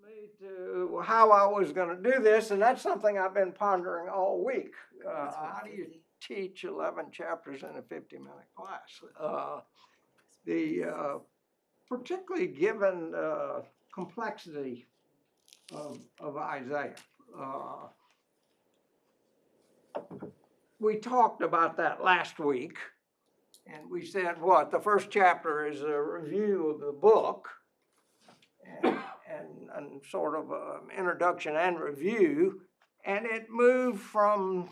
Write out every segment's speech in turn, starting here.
me to how I was going to do this, and that's something I've been pondering all week. How do you teach 11 chapters in a 50-minute class? Particularly given complexity of Isaiah. We talked about that last week, and we said what? The first chapter is a review of the book, and sort of introduction and review, and it moved from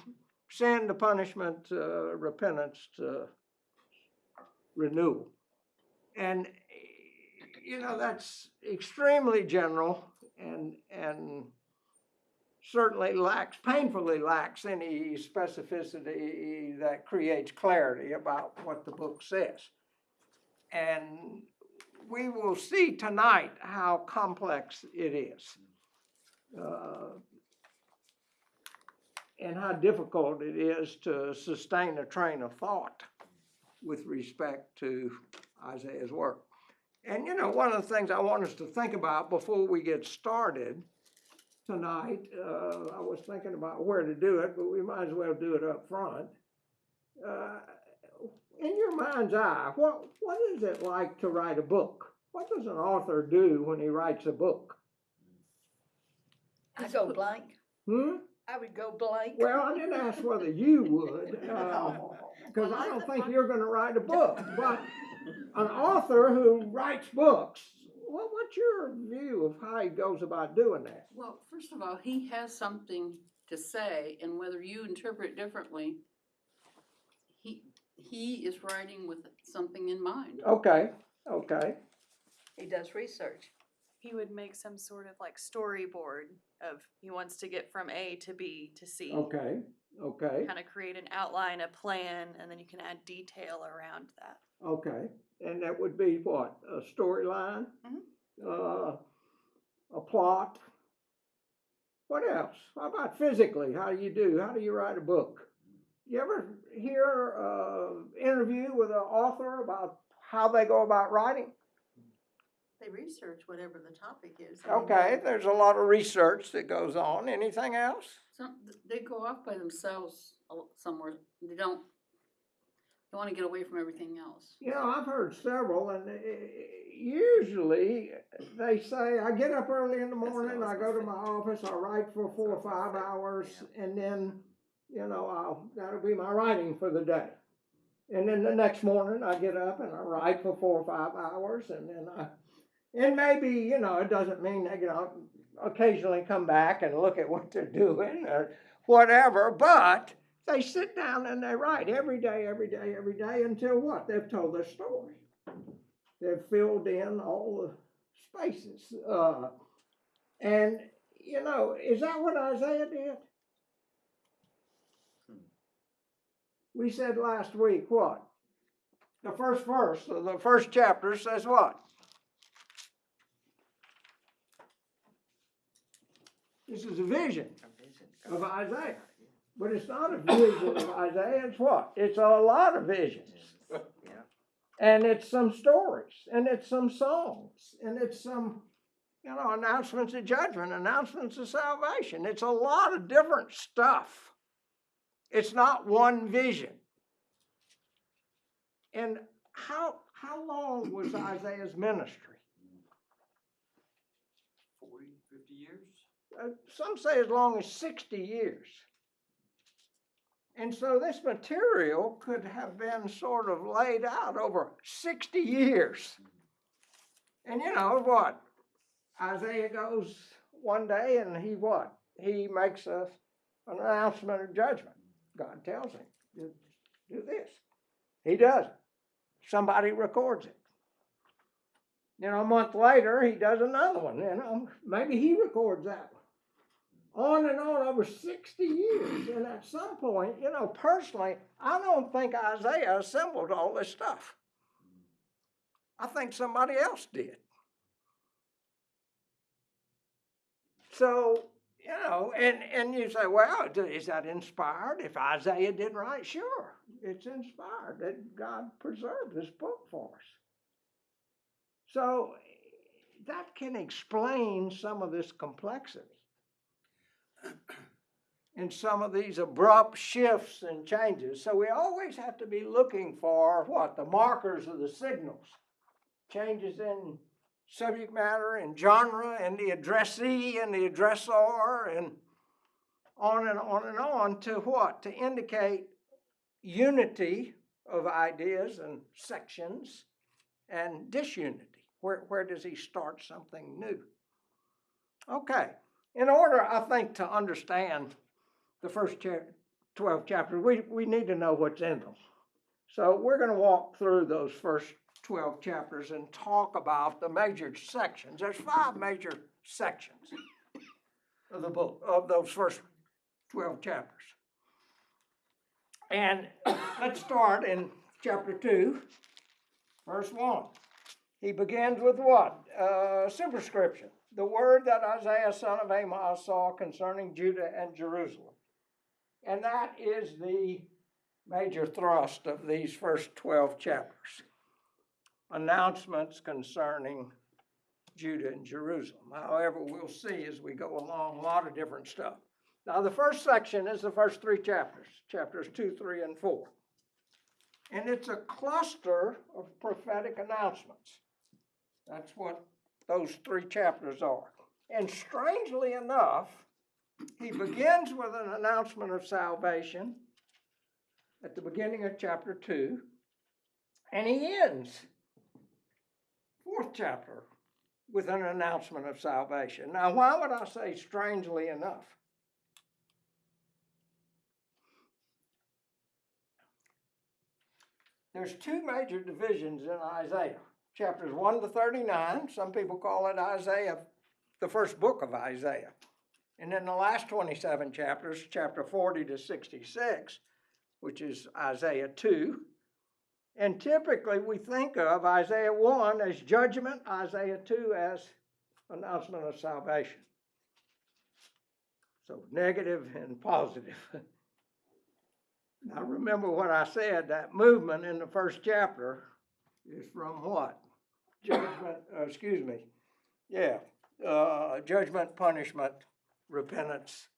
sin to punishment to repentance to renewal. And that's extremely general and certainly painfully lacks any specificity that creates clarity about what the book says. And we will see tonight how complex it is, and how difficult it is to sustain a train of thought with respect to Isaiah's work. And one of the things I want us to think about before we get started tonight, I was thinking about where to do it, but we might as well do it up front. In your mind's eye, what is it like to write a book? What does an author do when he writes a book? I go blank. I would go blank. Well, I didn't ask whether you would, because I don't think you're going to write a book. But an author who writes books, what's your view of how he goes about doing that? Well, first of all, he has something to say, and whether you interpret it differently, he is writing with something in mind. Okay. He does research. He would make some sort of like storyboard of he wants to get from A to B to C. Okay. Kind of create an outline, a plan, and then you can add detail around that. Okay. And that would be what? A storyline? A plot? What else? How about physically? How do you write a book? You ever hear an interview with an author about how they go about writing? They research whatever the topic is. Okay, there's a lot of research that goes on. Anything else? They go off by themselves somewhere. They want to get away from everything else. I've heard several, and usually they say, I get up early in the morning, I go to my office, I write for 4 or 5 hours, and then, that'll be my writing for the day. And then the next morning I get up and I write for 4 or 5 hours, and maybe, it doesn't mean they occasionally come back and look at what they're doing or whatever, but they sit down and they write every day until what? They've told their story. They've filled in all the spaces. And, is that what Isaiah did? We said last week what? The first verse of the first chapter says what? This is a vision of Isaiah. But it's not a vision of Isaiah, it's what? It's a lot of visions. And it's some stories, and it's some songs, and it's some, announcements of judgment, announcements of salvation. It's a lot of different stuff. It's not one vision. And how long was Isaiah's ministry? 40, 50 years? Some say as long as 60 years. And so this material could have been sort of laid out over 60 years. And what? Isaiah goes one day and he makes an announcement of judgment. God tells him, do this. He does it. Somebody records it. A month later, he does another one. Maybe he records that one. On and on over 60 years. And at some point, personally, I don't think Isaiah assembled all this stuff. I think somebody else did. So, and you say, well, is that inspired? If Isaiah didn't write, sure, it's inspired that God preserved this book for us. So, that can explain some of this complexity and some of these abrupt shifts and changes. So we always have to be looking for what? The markers of the signals. Changes in subject matter and genre and the addressee and the addressor and on and on and on to what? To indicate unity of ideas and sections and disunity. Where does he start something new? Okay, in order, I think, to understand the first 12 chapters, we need to know what's in them. So we're going to walk through those first 12 chapters and talk about the major sections. There's 5 major sections of the book, of those first 12 chapters. And let's start in chapter 2, verse 1. He begins with what? Superscription. The word that Isaiah son of Amos saw concerning Judah and Jerusalem. And that is the major thrust of these first 12 chapters. Announcements concerning Judah and Jerusalem. However, we'll see as we go along a lot of different stuff. Now, the first section is the first 3 chapters, chapters 2, 3, and 4. And it's a cluster of prophetic announcements. That's what those 3 chapters are. And strangely enough, he begins with an announcement of salvation at the beginning of chapter 2, and he ends 4th chapter with an announcement of salvation. Now, why would I say strangely enough? There's 2 major divisions in Isaiah. Chapters 1 to 39, some people call it Isaiah, the first book of Isaiah. And then the last 27 chapters, chapter 40 to 66, which is Isaiah 2. And typically we think of Isaiah 1 as judgment, Isaiah 2 as announcement of salvation. So negative and positive. Now remember what I said, that movement in the first chapter is from what? Judgment, judgment, punishment, repentance,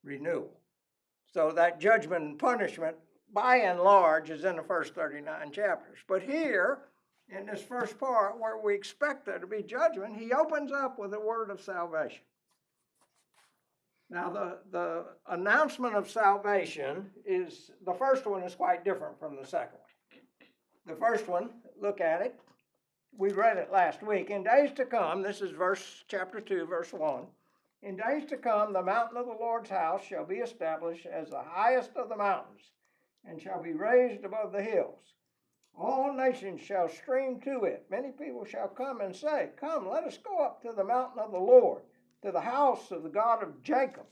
renewal. So that judgment and punishment, by and large, is in the first 39 chapters. But here, in this first part, where we expect there to be judgment, he opens up with a word of salvation. Now, the announcement of salvation is, the first one is quite different from the second one. The first one, look at it. We read it last week. In days to come, this is chapter 2, verse 1. In days to come, the mountain of the Lord's house shall be established as the highest of the mountains, and shall be raised above the hills. All nations shall stream to it. Many people shall come and say, come, let us go up to the mountain of the Lord, to the house of the God of Jacob,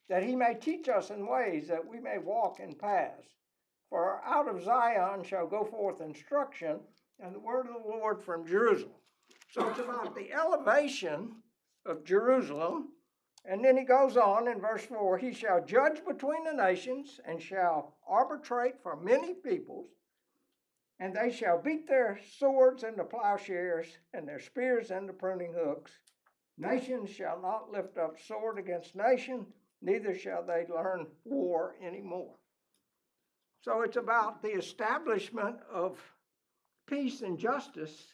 that he may teach us in ways that we may walk in paths. For out of Zion shall go forth instruction, and the word of the Lord from Jerusalem. So it's about the elevation of Jerusalem. And then he goes on in verse 4, he shall judge between the nations and shall arbitrate for many peoples, and they shall beat their swords into plowshares and their spears into pruning hooks. Nations shall not lift up sword against nation, neither shall they learn war anymore. So it's about the establishment of peace and justice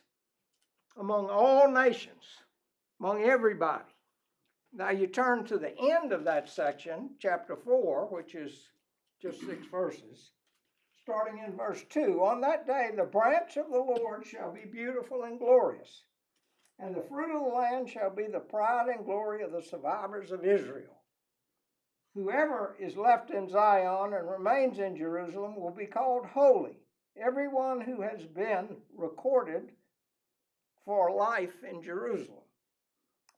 among all nations, among everybody. Now you turn to the end of that section, chapter 4, which is just 6 verses, starting in verse 2. On that day the branch of the Lord shall be beautiful and glorious, and the fruit of the land shall be the pride and glory of the survivors of Israel. Whoever is left in Zion and remains in Jerusalem will be called holy, everyone who has been recorded for life in Jerusalem.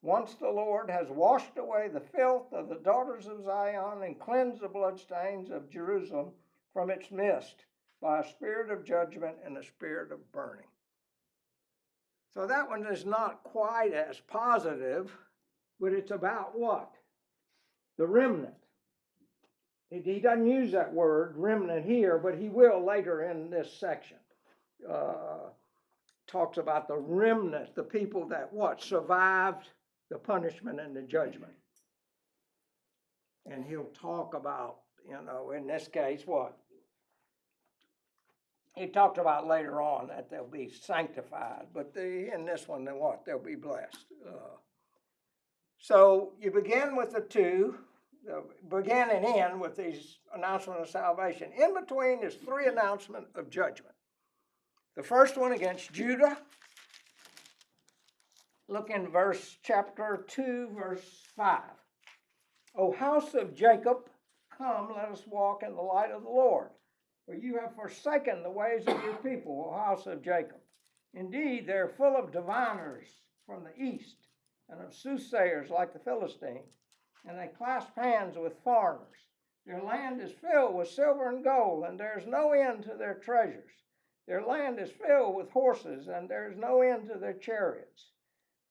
Once the Lord has washed away the filth of the daughters of Zion and cleansed the bloodstains of Jerusalem from its midst by a spirit of judgment and a spirit of burning. So that one is not quite as positive, but it's about what? The remnant. He doesn't use that word, remnant, here, but he will later in this section. talks about the remnant, the people that what? Survived the punishment and the judgment. And he'll talk about, in this case, what? He talked about later on that they'll be sanctified, but in this one, then what? They'll be blessed. So you begin with the two, begin and end with these announcements of salvation. In between is three announcements of judgment. The first one against Judah. Look in chapter 2, verse 5. O house of Jacob, come, let us walk in the light of the Lord. For you have forsaken the ways of your people, O house of Jacob. Indeed, they're full of diviners from the east, and of soothsayers like the Philistines, and they clasp hands with foreigners. Their land is filled with silver and gold, and there is no end to their treasures. Their land is filled with horses, and there is no end to their chariots.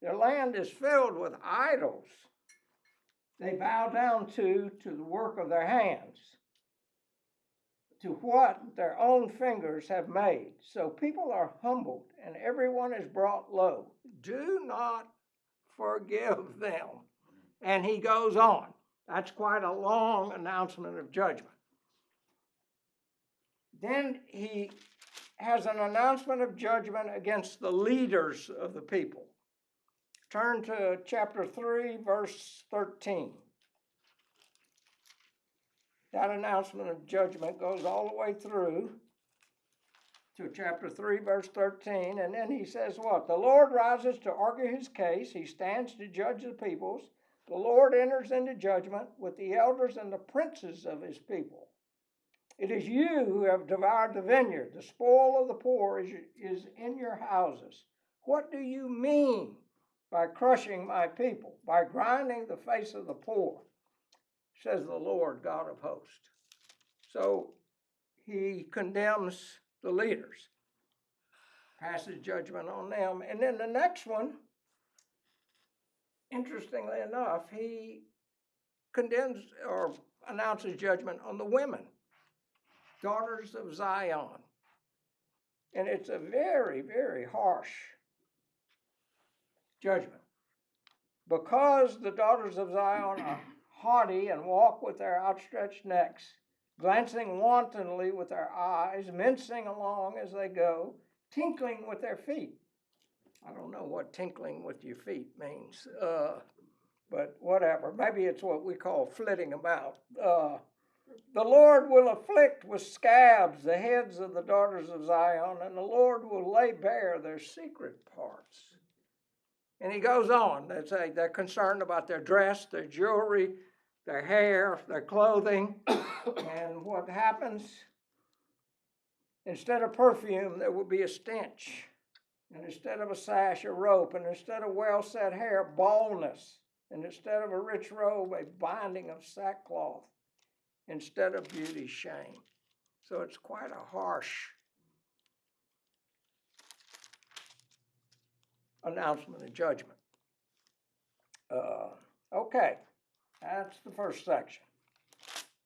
Their land is filled with idols. They bow down to the work of their hands, to what their own fingers have made. So people are humbled, and everyone is brought low. Do not forgive them. And he goes on. That's quite a long announcement of judgment. Then he has an announcement of judgment against the leaders of the people. Turn to chapter 3, verse 13. That announcement of judgment goes all the way through to chapter 3, verse 13. And then he says what? The Lord rises to argue his case. He stands to judge the peoples. The Lord enters into judgment with the elders and the princes of his people. It is you who have devoured the vineyard. The spoil of the poor is in your houses. What do you mean by crushing my people, by grinding the face of the poor, says the Lord God of hosts. So he condemns the leaders, passes judgment on them. And then the next one, interestingly enough, he condemns or announces judgment on the women, daughters of Zion. And it's a very, very harsh judgment. Because the daughters of Zion are haughty and walk with their outstretched necks, glancing wantonly with their eyes, mincing along as they go, tinkling with their feet. I don't know what tinkling with your feet means, but whatever. Maybe it's what we call flitting about. The Lord will afflict with scabs the heads of the daughters of Zion, and the Lord will lay bare their secret parts. And he goes on. They're concerned about their dress, their jewelry, their hair, their clothing. And what happens? Instead of perfume, there will be a stench. And instead of a sash, a rope. And instead of well-set hair, baldness. And instead of a rich robe, a binding of sackcloth. Instead of beauty, shame. So it's quite a harsh announcement of judgment. Okay, that's the first section.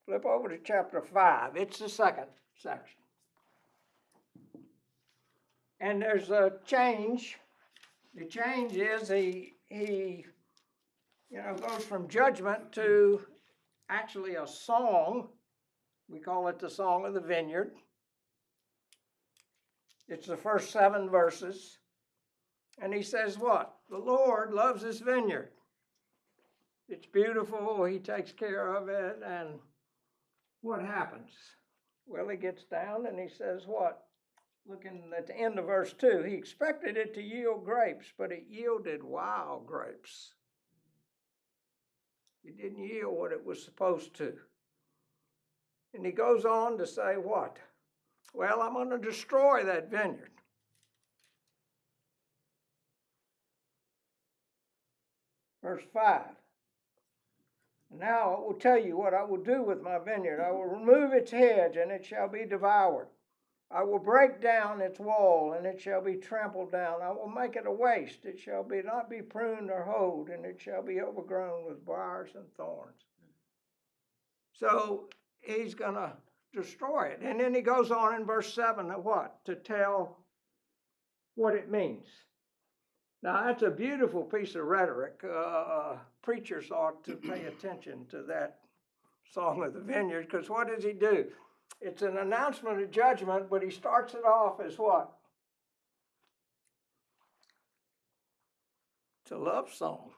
Flip over to chapter 5. It's the second section. And there's a change. The change is he goes from judgment to actually a song. We call it the Song of the Vineyard. It's the first 7 verses. And he says what? The Lord loves his vineyard. It's beautiful. He takes care of it. And what happens? Well, he gets down and he says what? Looking at the end of verse 2, he expected it to yield grapes, but it yielded wild grapes. It didn't yield what it was supposed to. And he goes on to say what? Well, I'm going to destroy that vineyard. Verse 5. Now I will tell you what I will do with my vineyard. I will remove its hedge, and it shall be devoured. I will break down its wall, and it shall be trampled down. I will make it a waste. It shall not be pruned or hoed, and it shall be overgrown with briars and thorns. So he's going to destroy it. And then he goes on in verse 7 to what? To tell what it means. Now, that's a beautiful piece of rhetoric. Preachers ought to pay attention to that Song of the Vineyard, because what does he do? It's an announcement of judgment, but he starts it off as what? It's a love song.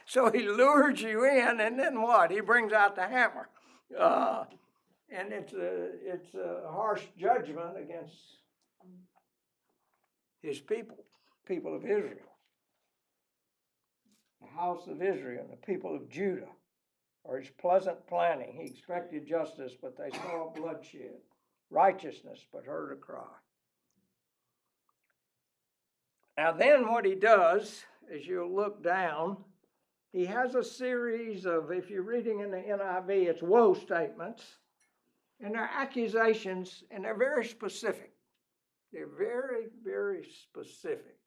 So he lures you in, and then what? He brings out the hammer. And it's a harsh judgment against his people of Israel, the house of Israel, and the people of Judah, or his pleasant planning. He expected justice, but they saw bloodshed, righteousness, but heard a cry. Now then what he does, as you'll look down, he has a series of, if you're reading in the NIV, it's woe statements, and they're accusations, and they're very specific. They're very, very specific.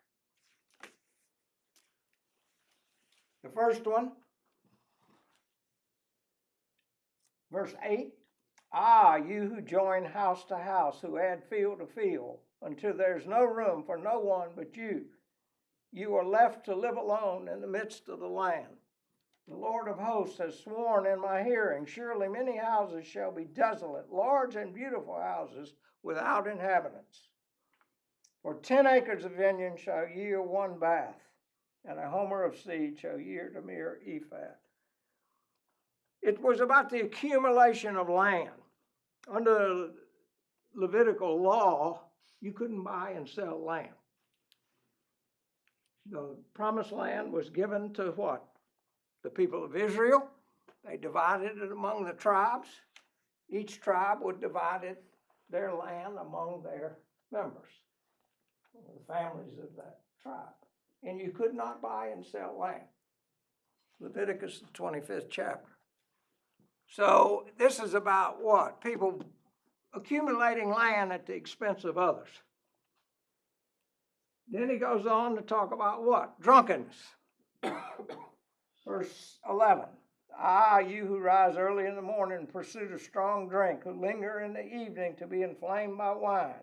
The first one, verse 8, ah, you who join house to house, who add field to field, until there's no room for no one but you. You are left to live alone in the midst of the land. The Lord of hosts has sworn in my hearing, surely many houses shall be desolate, large and beautiful houses without inhabitants. For 10 acres of vineyard shall yield 1 bath, and a homer of seed shall yield a mere ephah. It was about the accumulation of land. Under Levitical law, you couldn't buy and sell land. The promised land was given to what? The people of Israel. They divided it among the tribes. Each tribe would divide their land among their members, the families of that tribe. And you could not buy and sell land. Leviticus, the 25th chapter. So this is about what? People accumulating land at the expense of others. Then he goes on to talk about what? Drunkenness. Verse 11. Ah, you who rise early in the morning in pursuit of strong drink, who linger in the evening to be inflamed by wine.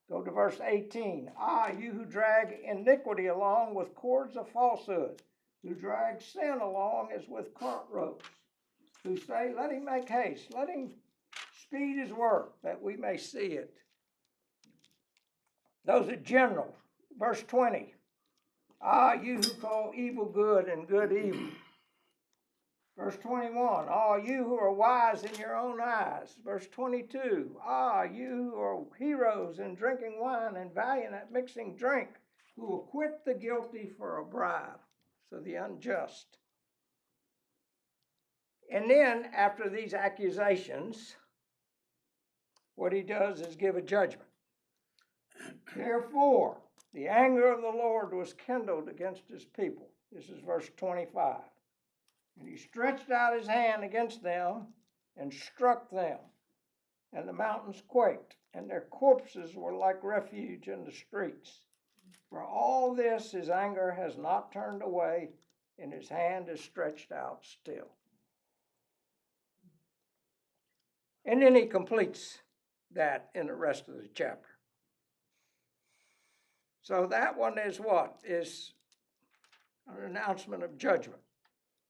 Go to verse 18. Ah, you who drag iniquity along with cords of falsehood, who drag sin along as with cart ropes, who say, let him make haste, let him speed his work, that we may see it. Those are general. Verse 20. Ah, you who call evil good and good evil. Verse 21, ah, you who are wise in your own eyes. Verse 22, ah, you who are heroes in drinking wine and valiant at mixing drink, who will quit the guilty for a bribe, so the unjust. And then, after these accusations, what he does is give a judgment. Therefore, the anger of the Lord was kindled against his people. This is verse 25. And he stretched out his hand against them and struck them. And the mountains quaked, and their corpses were like refuge in the streets. For all this, his anger has not turned away, and his hand is stretched out still. And then he completes that in the rest of the chapter. So that one is what? Is an announcement of judgment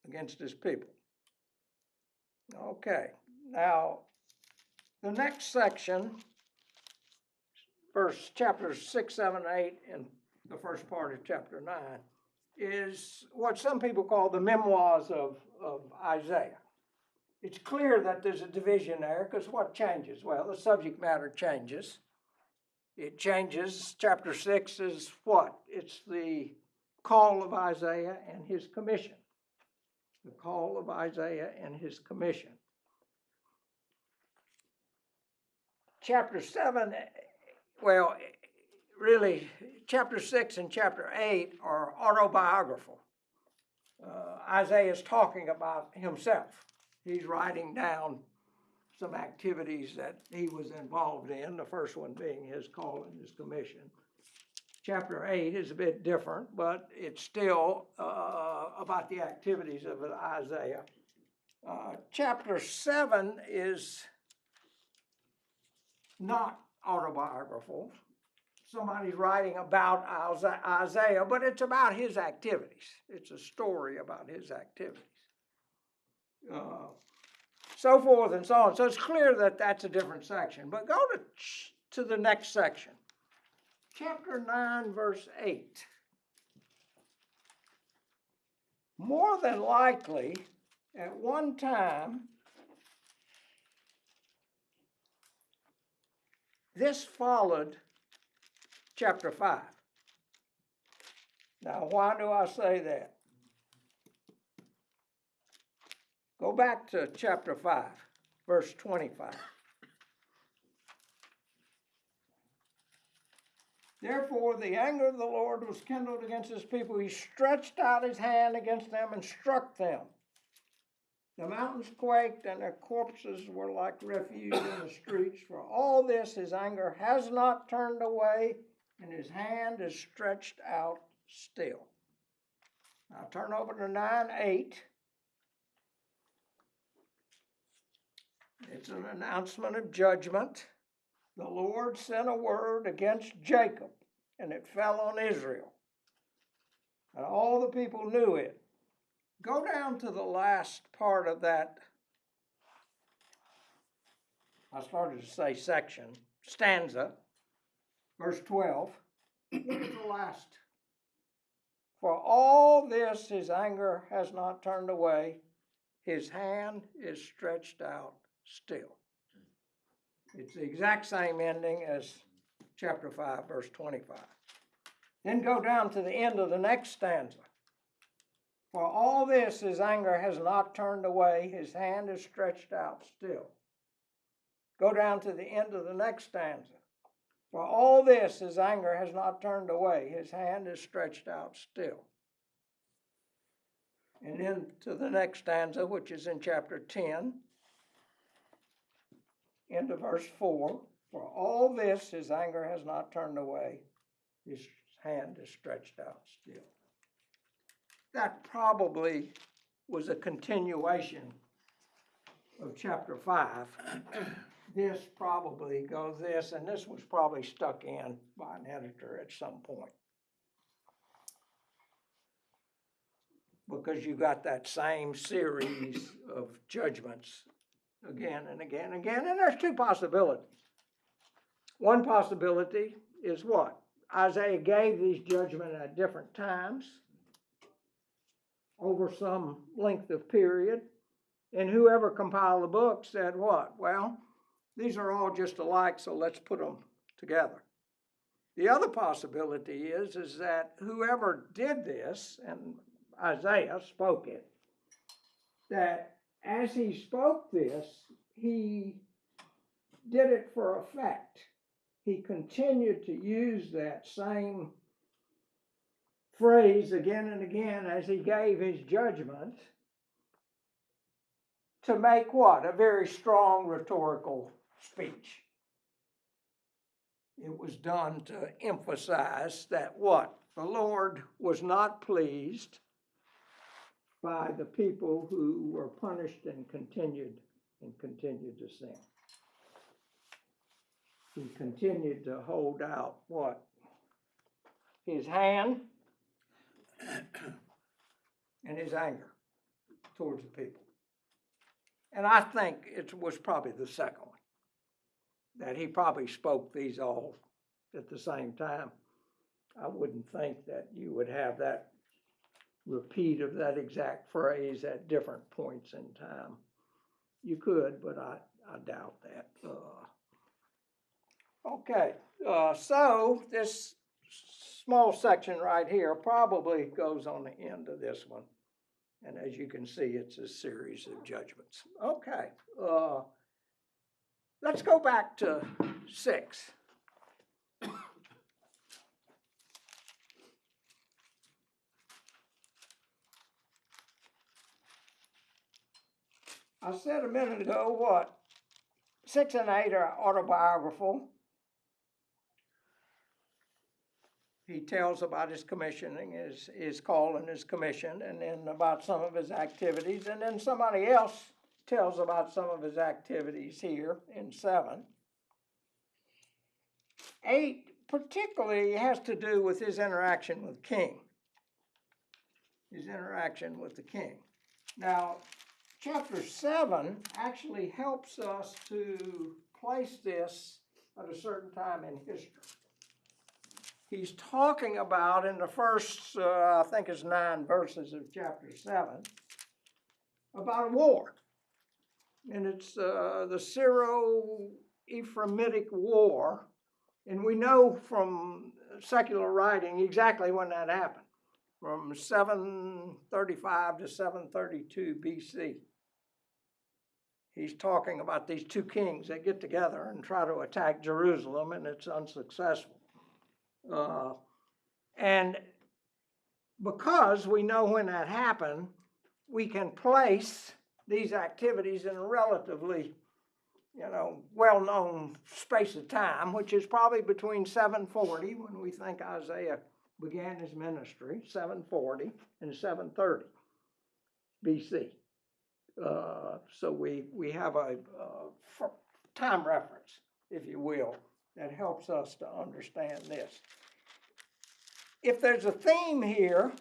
against his people. Okay, now the next section, chapters 6, 7, 8, and the first part of chapter 9, is what some people call the memoirs of Isaiah. It's clear that there's a division there, because what changes? Well, the subject matter changes. It changes. Chapter 6 is what? It's the call of Isaiah and his commission. The call of Isaiah and his commission. Chapter 7, well, really, chapter 6 and chapter 8 are autobiographical. Isaiah is talking about himself. He's writing down some activities that he was involved in, the first one being his call and his commission. Chapter 8 is a bit different, but it's still about the activities of Isaiah. Chapter 7 is not autobiographical. somebody's writing about Isaiah, but it's about his activities. It's a story about his activities. So forth and so on. So it's clear that that's a different section. But go to the next section. Chapter 9, verse 8. More than likely, at one time, this followed chapter 5. Now, why do I say that? Go back to chapter 5, verse 25. Therefore, the anger of the Lord was kindled against his people. He stretched out his hand against them and struck them. The mountains quaked, and their corpses were like refuse in the streets. For all this, his anger has not turned away, and his hand is stretched out still. Now turn over to 9:8. It's an announcement of judgment. The Lord sent a word against Jacob, and it fell on Israel. And all the people knew it. Go down to the last part of that. I started to say section, stanza, verse 12. Look at the last. For all this, his anger has not turned away. His hand is stretched out still. It's the exact same ending as chapter 5, verse 25. Then go down to the end of the next stanza. For all this, his anger has not turned away. His hand is stretched out still. Go down to the end of the next stanza. For all this, his anger has not turned away. His hand is stretched out still. And then to the next stanza, which is in chapter 10, into verse 4. For all this, his anger has not turned away. His hand is stretched out still. That probably was a continuation of chapter 5. This probably goes this, and this was probably stuck in by an editor at some point. Because you got that same series of judgments again and again and again, and there's two possibilities. One possibility is what? Isaiah gave these judgments at different times over some length of period, and whoever compiled the book said what? Well, these are all just alike, so let's put them together. The other possibility is that whoever did this, and Isaiah spoke it, that as he spoke this, he did it for effect. He continued to use that same phrase again and again as he gave his judgment to make what? A very strong rhetorical speech. It was done to emphasize that what? The Lord was not pleased by the people who were punished and continued to sin. He continued to hold out what? His hand and his anger towards the people. And I think it was probably the second one, that he probably spoke these all at the same time. I wouldn't think that you would have that repeat of that exact phrase at different points in time. You could, but I doubt that. Okay, so this small section right here probably goes on the end of this one. And as you can see, it's a series of judgments. Okay, let's go back to 6. I said a minute ago what? 6 and 8 are autobiographical. He tells about his commissioning, his call and his commission, and then about some of his activities. And then somebody else tells about some of his activities here in 7. 8 particularly has to do with his interaction with king. His interaction with the king. Now, chapter 7 actually helps us to place this at a certain time in history. He's talking about in the first, I think it's 9 verses of chapter 7, about a war. And it's the Syro-Ephraimitic War. And we know from secular writing exactly when that happened, from 735 to 732 BC. He's talking about these two kings that get together and try to attack Jerusalem, and it's unsuccessful. And because we know when that happened, we can place these activities in a relatively, well-known space of time, which is probably between 740, when we think Isaiah began his ministry, 740 and 730 BC. So we have a time reference, if you will, that helps us to understand this. If there's a theme here,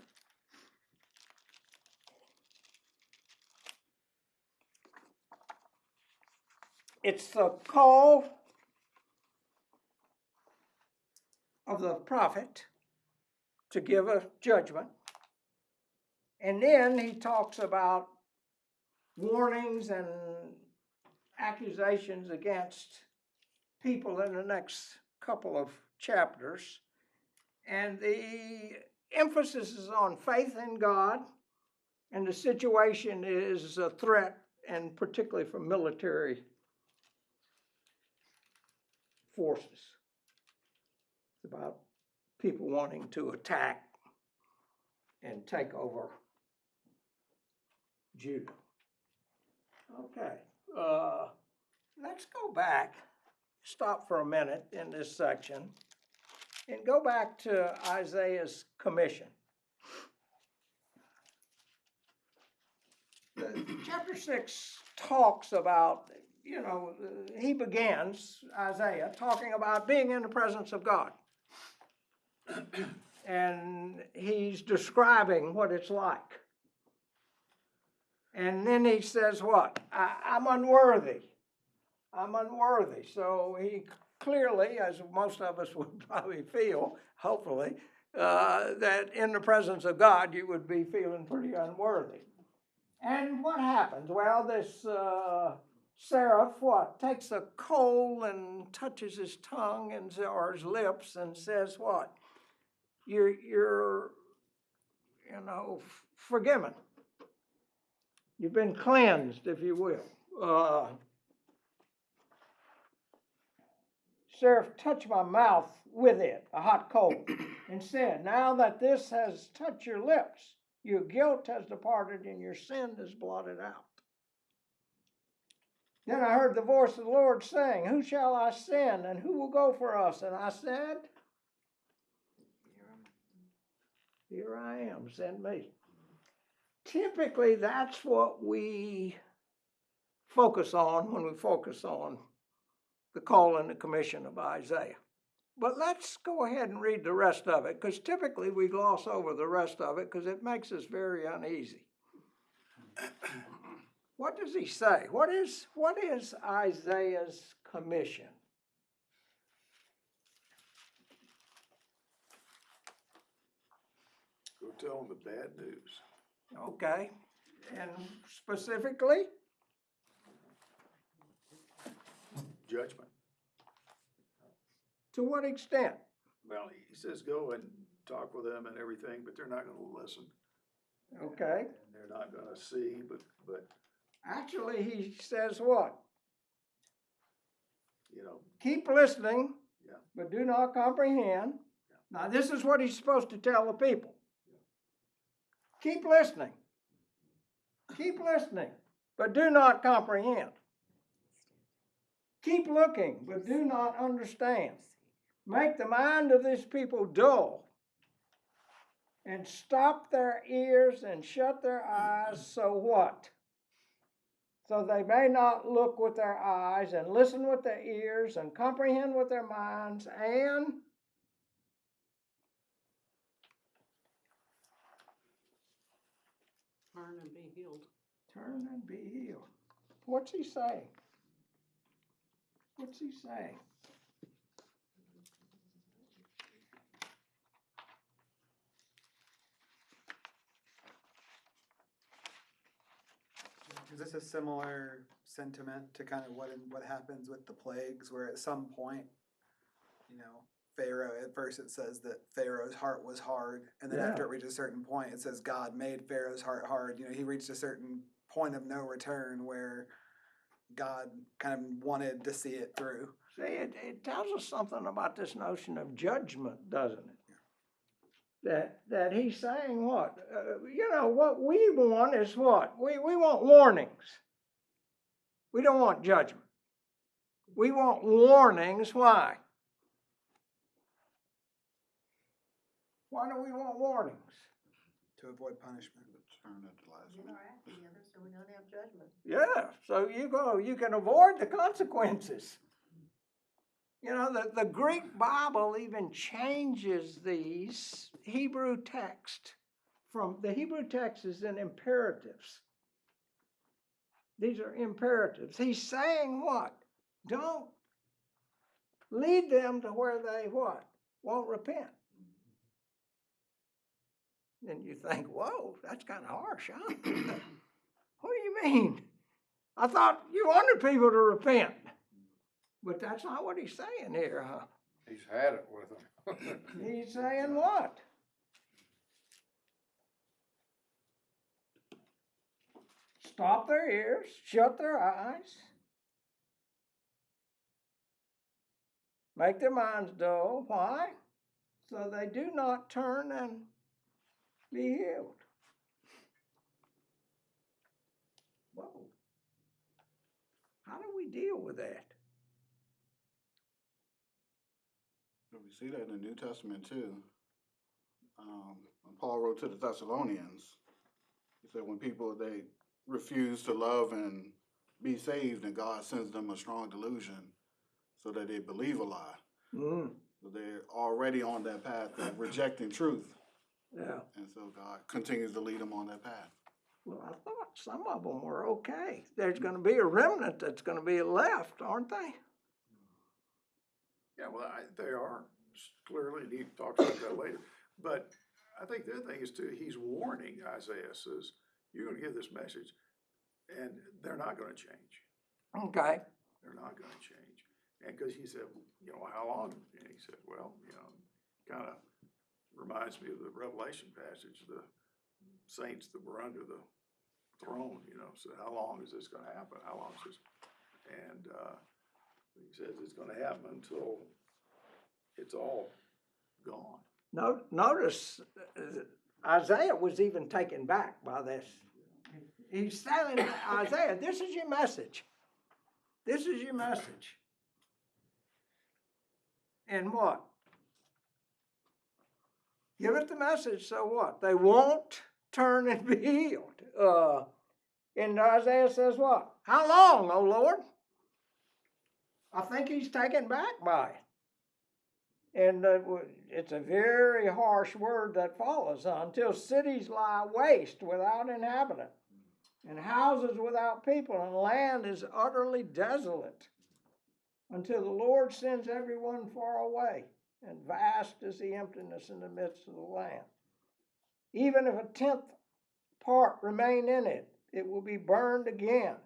it's the call of the prophet to give a judgment. And then he talks about warnings and accusations against people in the next couple of chapters. And the emphasis is on faith in God, and the situation is a threat, and particularly from military forces. It's about people wanting to attack and take over Judah. Okay, let's go back, stop for a minute in this section, and go back to Isaiah's commission. Chapter 6 talks about, he begins, Isaiah, talking about being in the presence of God. And he's describing what it's like. And then he says what? I'm unworthy. I'm unworthy. So he clearly, as most of us would probably feel, hopefully, that in the presence of God you would be feeling pretty unworthy. And what happens? Well, this seraph, takes a coal and touches his tongue or his lips and says what? You're forgiven. You've been cleansed, if you will. Seraph touched my mouth with it, a hot coal, and said, now that this has touched your lips, your guilt has departed and your sin is blotted out. Then I heard the voice of the Lord saying, who shall I send and who will go for us? And I said, here I am, send me. Typically, that's what we focus on when we focus on the call and the commission of Isaiah. But let's go ahead and read the rest of it, because typically we gloss over the rest of it because it makes us very uneasy. What does he say? What is Isaiah's commission? Go tell them the bad news. Okay, and specifically? Judgment. To what extent? Well, he says go and talk with them and everything, but they're not gonna listen. Okay. And they're not gonna see, but, Actually, he says what? you know, Keep listening, Yeah. but do not comprehend. Now, this is what he's supposed to tell the people. Keep listening. Keep listening, but do not comprehend. Keep looking, but do not understand. Make the mind of these people dull, and stop their ears and shut their eyes, so what? So they may not look with their eyes and listen with their ears and comprehend with their minds and turn and be healed. Turn and be healed. What's he saying? What's he saying? Is this a similar sentiment to kind of what happens with the plagues, where at some point, Pharaoh, at first it says that Pharaoh's heart was hard, and then Yeah. after it reaches a certain point, it says God made Pharaoh's heart hard. He reached a certain point of no return where God kind of wanted to see it through. See, it tells us something about this notion of judgment, doesn't it? That he's saying what? What we want is what? We want warnings. We don't want judgment. We want warnings. Why? Why do we want warnings? To avoid punishment. Turn at the last Get one. our act together so we don't have judgment. Yeah, so you can avoid the consequences. The Greek Bible even changes these Hebrew text the Hebrew text is in imperatives. These are imperatives. He's saying what? Don't lead them to where they what? Won't repent. Then you think, whoa, that's kind of harsh, huh? What do you mean? I thought you wanted people to repent. But that's not what he's saying here, huh? He's had it with them. He's saying what? Stop their ears, shut their eyes, make their minds dull. Why? So they do not turn and be healed. Whoa. How do we deal with that? We see that in the New Testament too. When Paul wrote to the Thessalonians, he said when people, they refuse to love and be saved, and God sends them a strong delusion so that they believe a lie. Mm, So they're already on that path of rejecting truth. yeah. And so God continues to lead them on that path. Well, I thought some of them were okay. There's going to be a remnant that's going to be left, aren't they? Yeah, well, they are, clearly, and he talks about that later. But I think the other thing is too, he's warning Isaiah, says, you're gonna give this message, and they're not gonna change. Okay. They're not gonna change. And because he said, how long? And he said, well, kind of reminds me of the Revelation passage, the saints that were under the throne, so how long is this gonna happen? How long is this? And, he says it's gonna happen until it's all gone. Notice Isaiah was even taken back by this. He's telling Isaiah, this is your message. This is your message. And what? Give it the message, so what? They won't turn and be healed. And Isaiah says what? How long, O Lord? I think he's taken back by it. And it's a very harsh word that follows, until cities lie waste without inhabitant, and houses without people, and land is utterly desolate, until the Lord sends everyone far away, and vast is the emptiness in the midst of the land. Even if a 10th part remain in it, it will be burned again.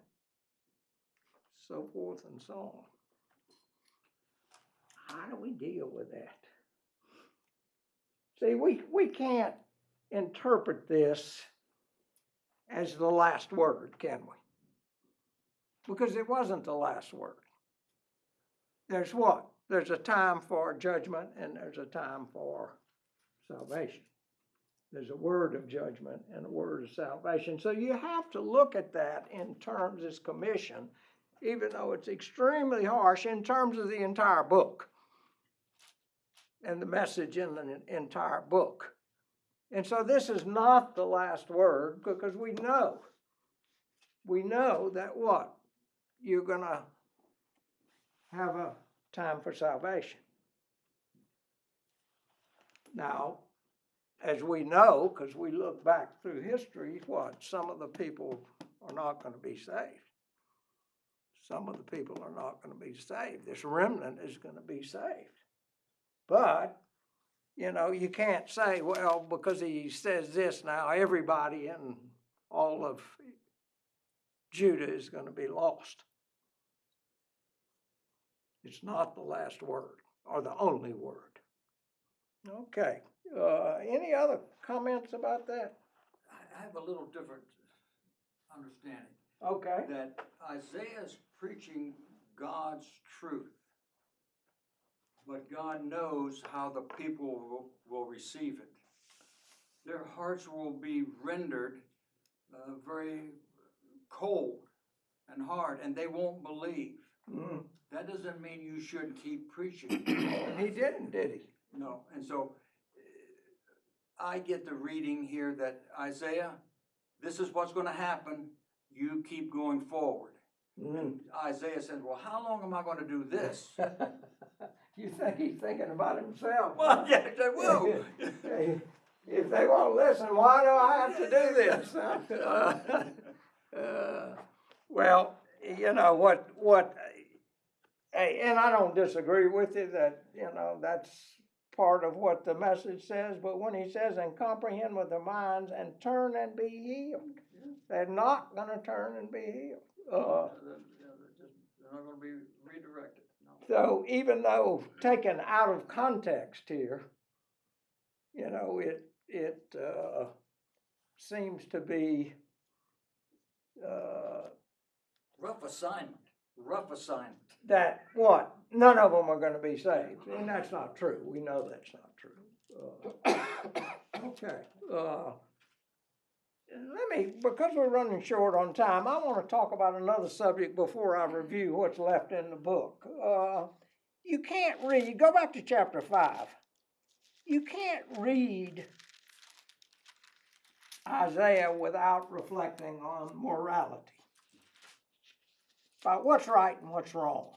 So forth and so on. How do we deal with that? See, we can't interpret this as the last word, can we? Because it wasn't the last word. There's what? There's a time for judgment and there's a time for salvation. There's a word of judgment and a word of salvation. So you have to look at that in terms of this commission, even though it's extremely harsh, in terms of the entire book and the message in the entire book. And so this is not the last word, because we know that what? You're going to have a time for salvation. Now, as we know, because we look back through history, what, some of the people are not gonna be saved. Some of the people are not gonna be saved. This remnant is gonna be saved. But, you know, you can't say, well, because he says this now, everybody in all of Judah is gonna be lost. It's not the last word or the only word. Okay, any other comments about that? I have a little different understanding, Okay, that Isaiah's preaching God's truth. But God knows how the people will receive it. Their hearts will be rendered very cold and hard, and they won't believe. mm, That doesn't mean you shouldn't keep preaching. and he didn't, did he? No, and so I get the reading here that Isaiah, this is what's gonna happen, you keep going forward. Mm. Isaiah said, well, how long am I gonna do this? You think he's thinking about himself? Well, yeah, I said, whoa. If they won't listen, why do I have to do this? Well, you know, and I don't disagree with you that, you know, that's part of what the message says, but when he says, and comprehend with their minds and turn and be healed, they're not gonna turn and be healed. They're not gonna be redirected, no. So even though taken out of context here, you know, it seems to be, Rough assignment. that what? None of them are gonna be saved, and that's not true. We know that's not true. Okay, let me, because we're running short on time, I wanna talk about another subject before I review what's left in the book. You can't read, go back to chapter 5. You can't read Isaiah without reflecting on morality, about what's right and what's wrong.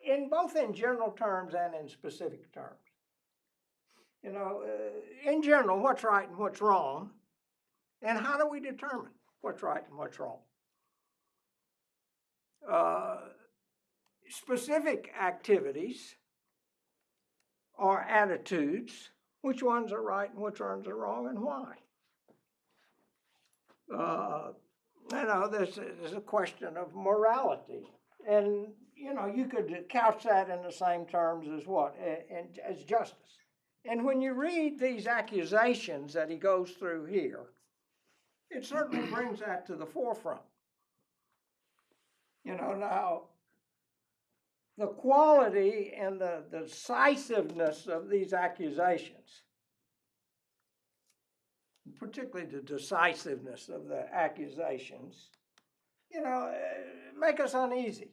In both in general terms and in specific terms. You know, in general, what's right and what's wrong, and how do we determine what's right and what's wrong? Specific activities or attitudes, which ones are right and which ones are wrong and why? You know, there's a question of morality, and you know, you could couch that in the same terms as what? And as justice. And when you read these accusations that he goes through here, it certainly brings that to the forefront. You know, now, the quality and the decisiveness of these accusations, particularly the decisiveness of the accusations, you know, make us uneasy.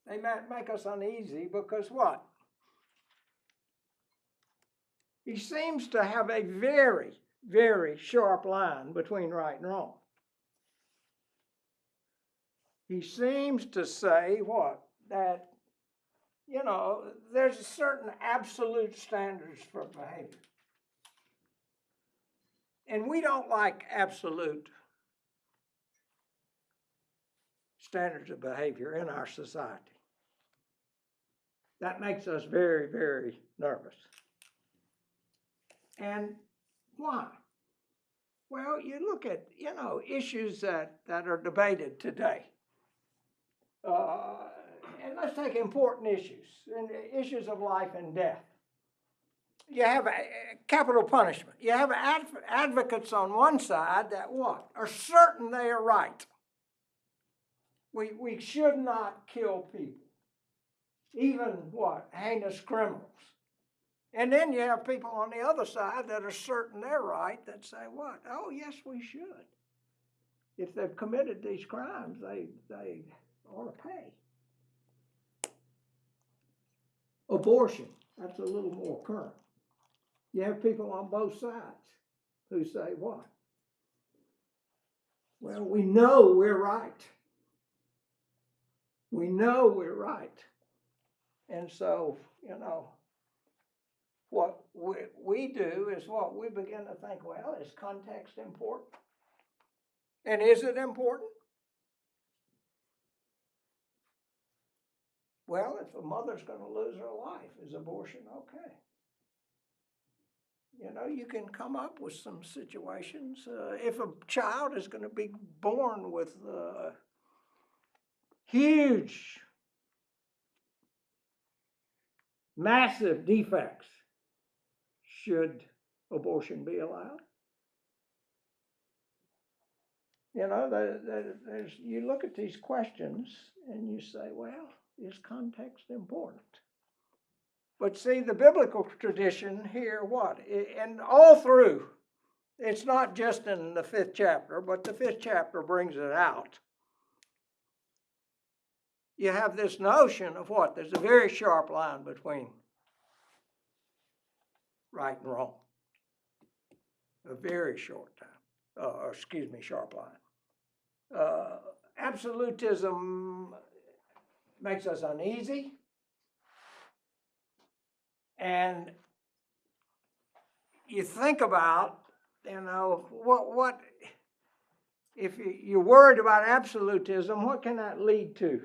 They make us uneasy because what? He seems to have a very, very sharp line between right and wrong. He seems to say what? That, you know, there's a certain absolute standards for behavior. And we don't like absolute standards of behavior in our society. That makes us very, very nervous. And why? Well, you look at, you know, issues that are debated today. And let's take important issues, and issues of life and death. You have capital punishment. You have advocates on one side that what? Are certain they are right. We should not kill people. Even what? Heinous criminals. And then you have people on the other side that are certain they're right, that say what? Oh, yes, we should. If they've committed these crimes, they ought to pay. Abortion, that's a little more current. You have people on both sides who say what? Well, we know we're right. We know we're right. And so, what we do is what we begin to think, well, is context important? And is it important? Well, if a mother's going to lose her life, is abortion okay? You can come up with some situations. If a child is going to be born with huge, massive defects, should abortion be allowed? You look at these questions and you say, well, is context important? But see, the biblical tradition here, and all through, it's not just in the 5th chapter, but the 5th chapter brings it out. You have this notion of what? There's a very sharp line between right and wrong. A very sharp line. Absolutism makes us uneasy. And you think about, what if you're worried about absolutism, what can that lead to?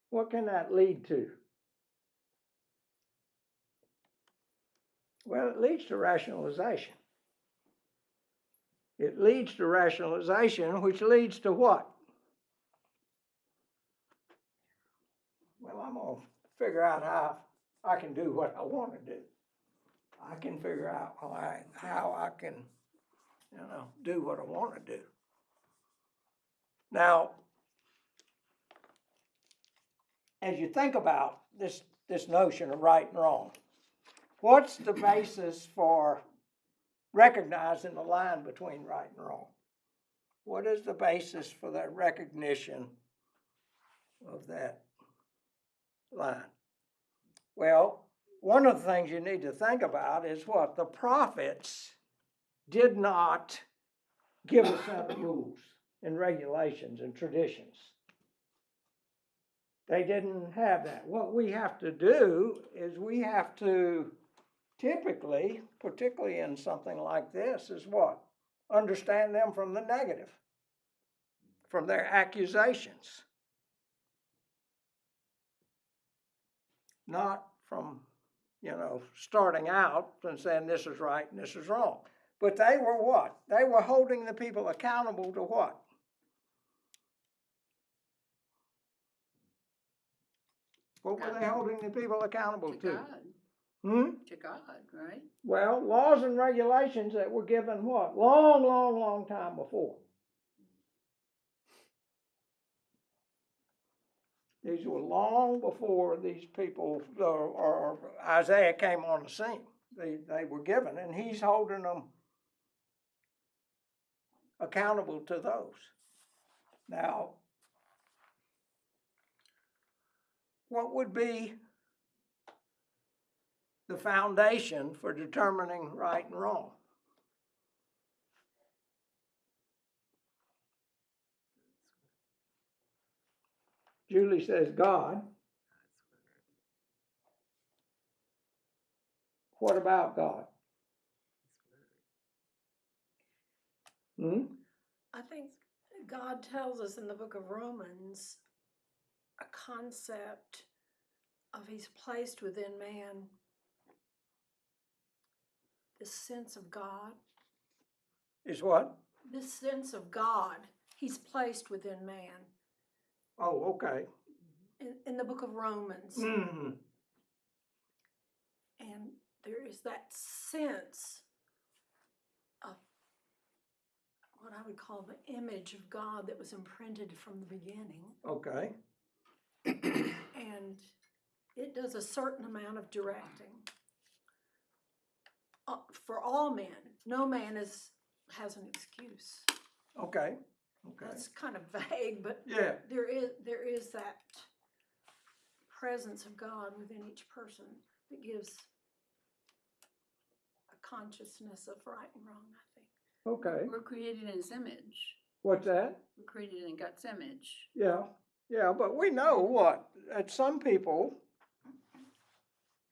What can that lead to? Well, it leads to rationalization. It leads to rationalization, which leads to what? Well, I'm going to figure out how I can do what I want to do. I can figure out how I can, do what I want to do. Now, as you think about this notion of right and wrong, what's the basis for recognizing the line between right and wrong? What is the basis for that recognition of that line? Well, one of the things you need to think about is what? The prophets did not give a set of rules and regulations and traditions. They didn't have that. What we have to do is we have to typically, particularly in something like this, is what? Understand them from the negative, from their accusations. Not from, starting out and saying this is right and this is wrong. But they were what? They were holding the people accountable to what? What were they holding the people accountable To to? God. To God, right? Well, laws and regulations that were given what? Long time before. These were long before these people, or Isaiah came on the scene. They were given, and he's holding them accountable to those. Now, what would be the foundation for determining right and wrong? Julie says God. What about God? I think God tells us in the book of Romans a concept of He's placed within man this sense of God. Is what? This sense of God He's placed within man. Oh, okay. In the book of Romans. Mm-hmm. And there is that sense of what I would call the image of God that was imprinted from the beginning. Okay. And it does a certain amount of directing for all men. No man has an excuse. Okay. Okay. That's kind of vague, but Yeah. there is that presence of God within each person that gives a consciousness of right and wrong, I think. Okay. We're created in His image. What's that? We're created in God's image. Yeah, yeah, but we know what, that some people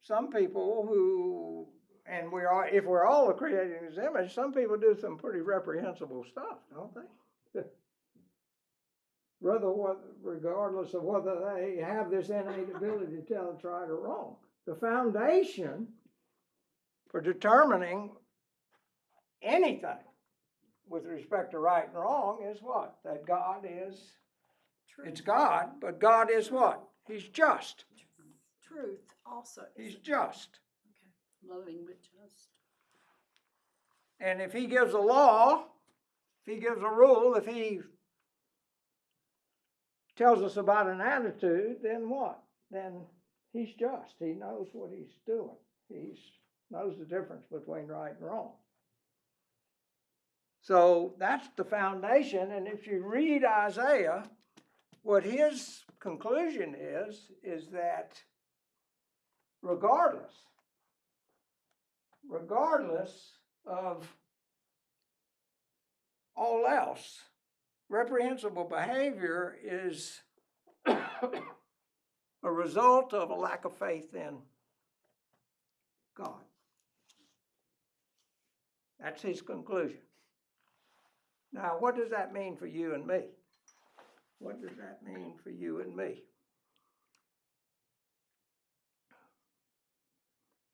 who, and we are, if we're all created in His image, some people do some pretty reprehensible stuff, don't they? Regardless of whether they have this innate ability to tell it's right or wrong. The foundation for determining anything with respect to right and wrong is what? That God is, it's God, but God is what? He's just. Truth also. He's just. Loving but just. And if He gives a law, if He gives a rule, if He tells us about an attitude, then what? Then He's just. He knows what He's doing. He knows the difference between right and wrong. So that's the foundation. And if you read Isaiah, what his conclusion is that regardless of all else, reprehensible behavior is a result of a lack of faith in God. That's his conclusion. Now, what does that mean for you and me? What does that mean for you and me?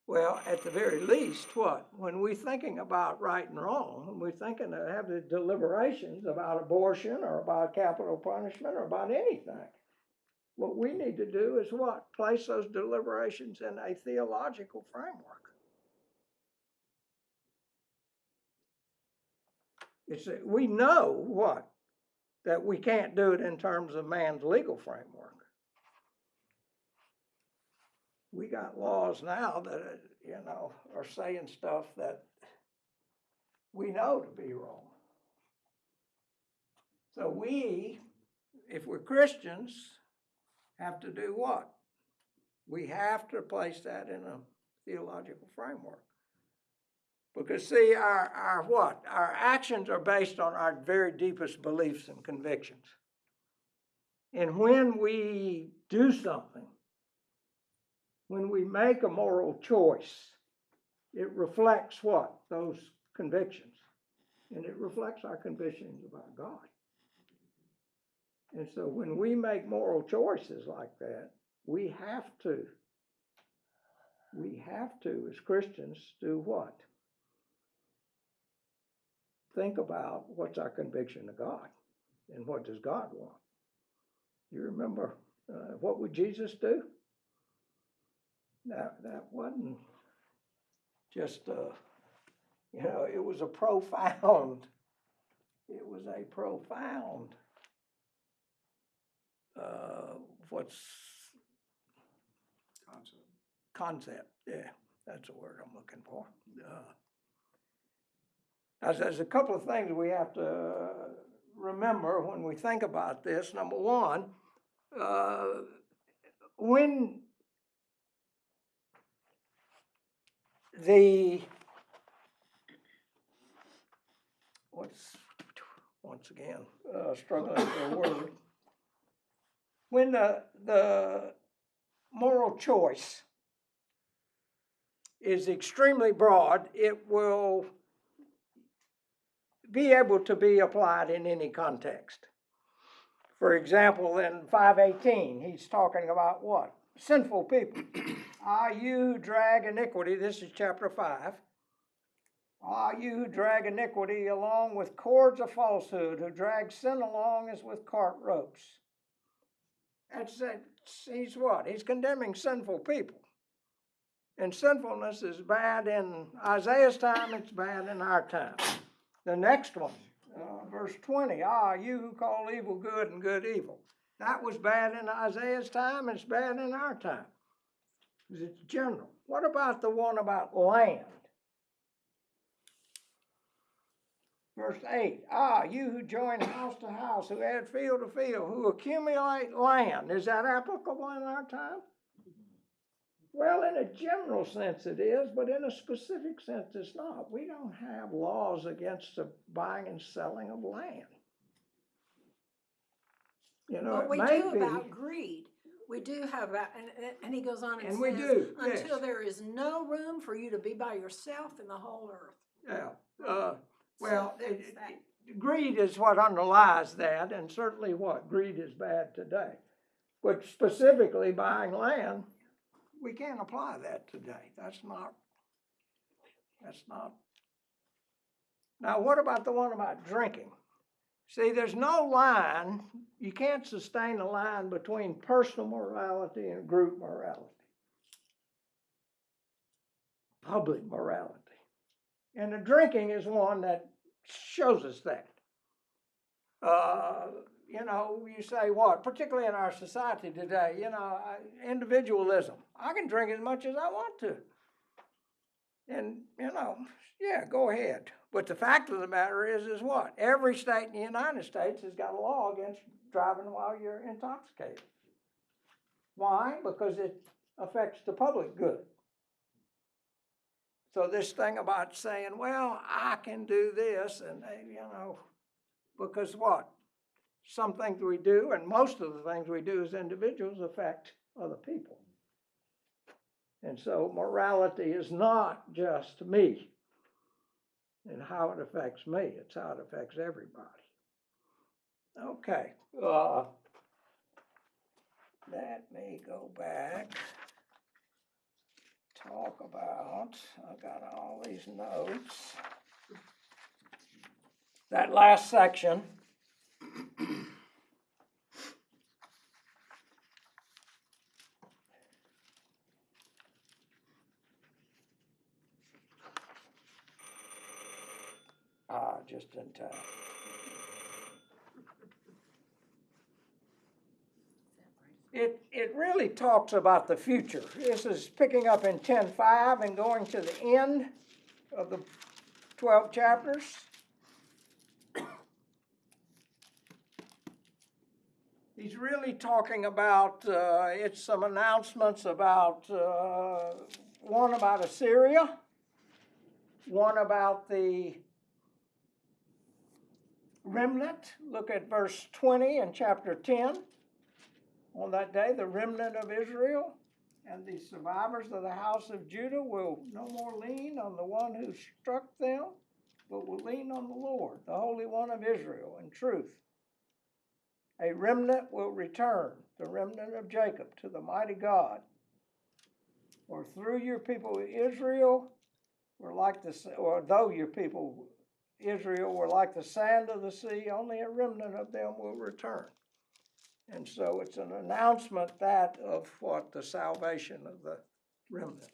Well, at the very least, what? When we're thinking about right and wrong, when we're thinking to have the deliberations about abortion or about capital punishment or about anything, what we need to do is what? Place those deliberations in a theological framework. We know what? That we can't do it in terms of man's legal framework. We got laws now that, are saying stuff that we know to be wrong. So we, if we're Christians, have to do what? We have to place that in a theological framework. Because see, our what? Our actions are based on our very deepest beliefs and convictions. And when we do something, when we make a moral choice, it reflects what? Those convictions. And it reflects our convictions about God. And so when we make moral choices like that, we have to, as Christians, do what? Think about what's our conviction of God and what does God want. You remember, what would Jesus do? That wasn't just, it was a profound, concept. Yeah, that's the word I'm looking for. There's a couple of things we have to remember when we think about this. Number one, when struggling for a word. When the moral choice is extremely broad, it will be able to be applied in any context. For example, in 5:18, he's talking about what? Sinful people. You who drag iniquity, this is chapter 5. You who drag iniquity along with cords of falsehood, who drag sin along as with cart ropes. He's what? He's condemning sinful people. And sinfulness is bad in Isaiah's time, it's bad in our time. The next one, verse 20, you who call evil good and good evil. That was bad in Isaiah's time, it's bad in our time. It's general. What about the one about land? Verse 8, you who join house to house, who add field to field, who accumulate land. Is that applicable in our time? Well, in a general sense it is, but in a specific sense it's not. We don't have laws against the buying and selling of land. You know, But it we may do be, about greed. We do have that, and he goes on and and we says, do, until yes, there is no room for you to be by yourself in the whole earth. yeah. So Well, that's that. greed is what underlies that, and certainly what, greed is bad today. But specifically buying land, we can't apply that today. That's not. Now, what about the one about drinking? See, there's no line, you can't sustain a line between personal morality and group morality. Public morality. And the drinking is one that shows us that. You know, you say what, particularly in our society today, you know, individualism. I can drink as much as I want to. And, you know, yeah, go ahead. But the fact of the matter is what? Every state in the United States has got a law against driving while you're intoxicated. Why? Because it affects the public good. So this thing about saying, well, I can do this, and, you know, because what? Some things we do, and most of the things we do as individuals affect other people. And so morality is not just me and how it affects me, it's how it affects everybody. Okay, let me go back, talk about, I got all these notes. That last section. Just in time. It really talks about the future. This is picking up in 10:5 and going to the end of the 12 chapters. He's really talking about, it's some announcements about, one about Assyria, one about the remnant. Look at verse 20 in chapter 10. On that day, the remnant of Israel and the survivors of the house of Judah will no more lean on the one who struck them, but will lean on the Lord, the Holy One of Israel, in truth. A remnant will return, the remnant of Jacob, to the mighty God. For through your people Israel were like or though your people Israel were like the sand of the sea, only a remnant of them will return. And so it's an announcement that of what the salvation of the remnant.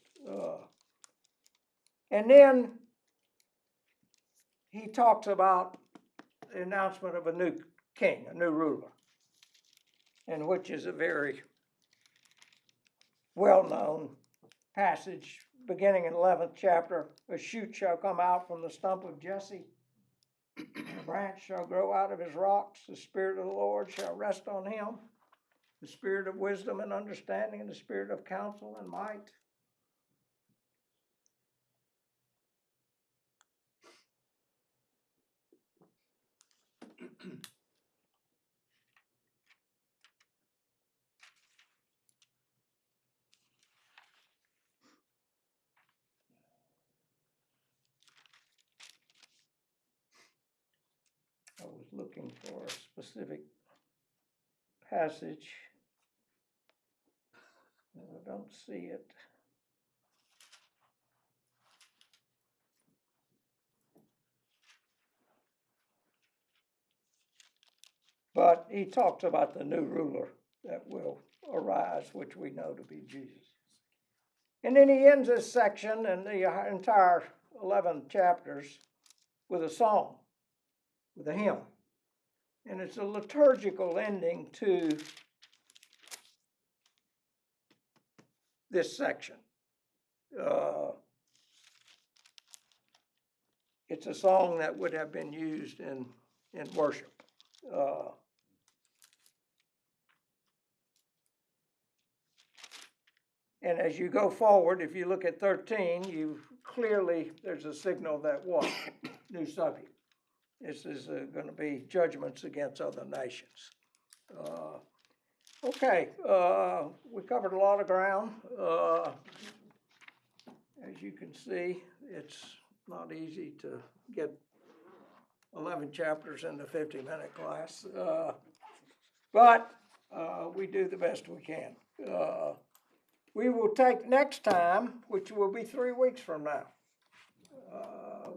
And then he talks about the announcement of a new king, a new ruler, and which is a very well-known passage beginning in 11th chapter. A shoot shall come out from the stump of Jesse, and a branch shall grow out of his rocks. The Spirit of the Lord shall rest on him, the spirit of wisdom and understanding, and the spirit of counsel and might. I was looking for a specific passage. I don't see it. But he talks about the new ruler that will arise, which we know to be Jesus. And then he ends this section and the entire 11 chapters with a song, with a hymn. And it's a liturgical ending to this section. It's a song that would have been used in worship. And as you go forward, if you look at 13, there's a signal that what? New subject. This is going to be judgments against other nations. Okay, we covered a lot of ground. As you can see, it's not easy to get 11 chapters in the 50-minute class. But we do the best we can. We will take next time, which will be 3 weeks from now.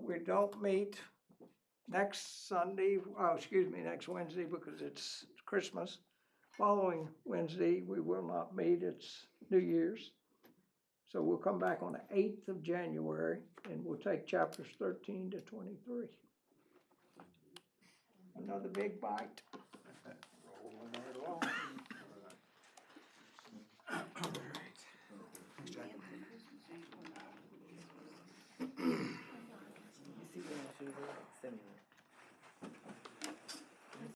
We don't meet next Sunday, next Wednesday because it's Christmas. Following Wednesday, we will not meet, it's New Year's. So we'll come back on the 8th of January and we'll take chapters 13 to 23. Another big bite. Rolling right along. You see when I shoot her, send me one.